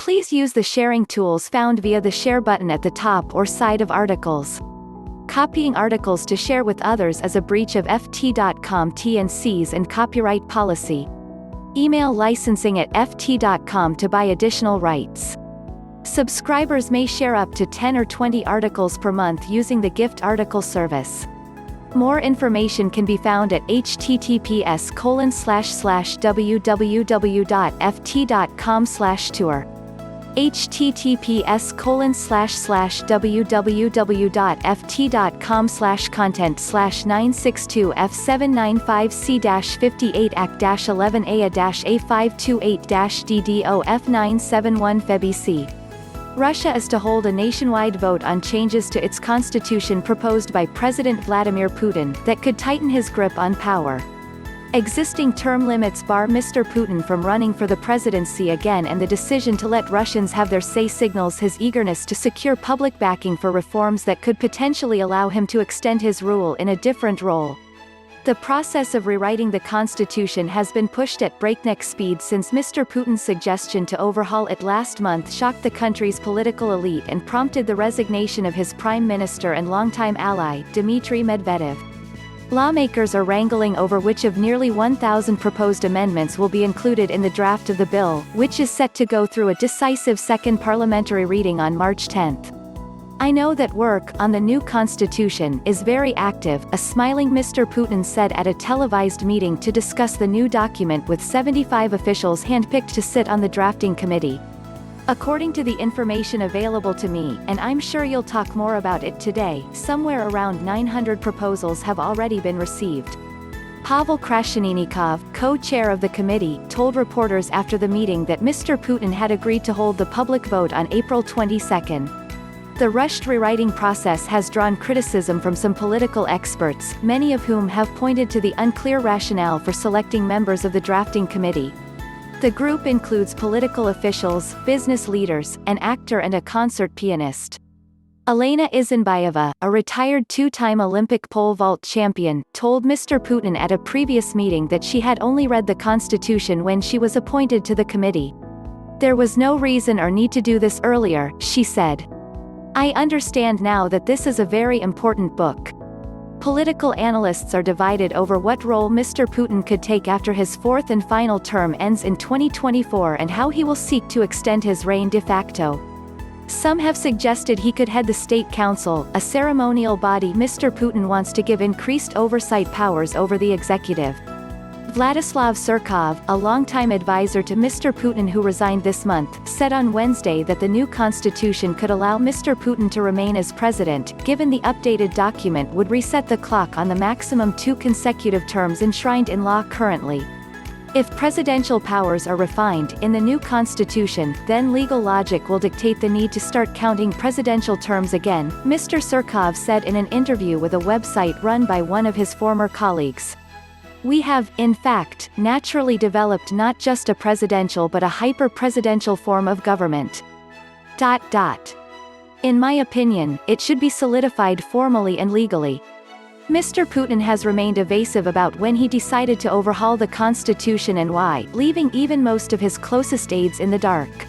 Please use the sharing tools found via the share button at the top or side of articles. Copying articles to share with others is a breach of ft.com T&Cs and copyright policy. Email licensing@ft.com to buy additional rights. Subscribers may share up to 10 or 20 articles per month using the gift article service. More information can be found at https://www.ft.com/tour. https://www.ft.com/content/962F795C-58-ACT-11A-A528-DDO-F971 Russia is to hold a nationwide vote on changes to its constitution proposed by President Vladimir Putin that could tighten his grip on power. Existing term limits bar Mr. Putin from running for the presidency again, and the decision to let Russians have their say signals his eagerness to secure public backing for reforms that could potentially allow him to extend his rule in a different role. The process of rewriting the constitution has been pushed at breakneck speed since Mr. Putin's suggestion to overhaul it last month shocked the country's political elite and prompted the resignation of his prime minister and longtime ally, Dmitry Medvedev. Lawmakers are wrangling over which of nearly 1,000 proposed amendments will be included in the draft of the bill, which is set to go through a decisive second parliamentary reading on March 10. "I know that work on the new constitution is very active," a smiling Mr. Putin said at a televised meeting to discuss the new document with 75 officials handpicked to sit on the drafting committee. "According to the information available to me, and I'm sure you'll talk more about it today, somewhere around 900 proposals have already been received." Pavel Krasheninnikov, co-chair of the committee, told reporters after the meeting that Mr. Putin had agreed to hold the public vote on April 22. The rushed rewriting process has drawn criticism from some political experts, many of whom have pointed to the unclear rationale for selecting members of the drafting committee. The group includes political officials, business leaders, an actor and a concert pianist. Elena Isinbayeva, a retired two-time Olympic pole vault champion, told Mr. Putin at a previous meeting that she had only read the constitution when she was appointed to the committee. "There was no reason or need to do this earlier," she said. "I understand now that this is a very important book." Political analysts are divided over what role Mr. Putin could take after his fourth and final term ends in 2024 and how he will seek to extend his reign de facto. Some have suggested he could head the State Council, a ceremonial body Mr. Putin wants to give increased oversight powers over the executive. Vladislav Surkov, a longtime advisor to Mr. Putin who resigned this month, said on Wednesday that the new constitution could allow Mr. Putin to remain as president, given the updated document would reset the clock on the maximum 2 consecutive terms enshrined in law currently. If presidential powers are refined in the new constitution, then legal logic will dictate the need to start counting presidential terms again, Mr. Surkov said in an interview with a website run by one of his former colleagues. "We have, in fact, naturally developed not just a presidential but a hyper-presidential form of government. In my opinion, it should be solidified formally and legally." Mr. Putin has remained evasive about when he decided to overhaul the constitution and why, leaving even most of his closest aides in the dark.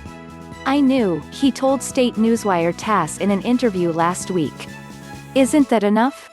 "I knew," he told State newswire TASS in an interview last week. "Isn't that enough?"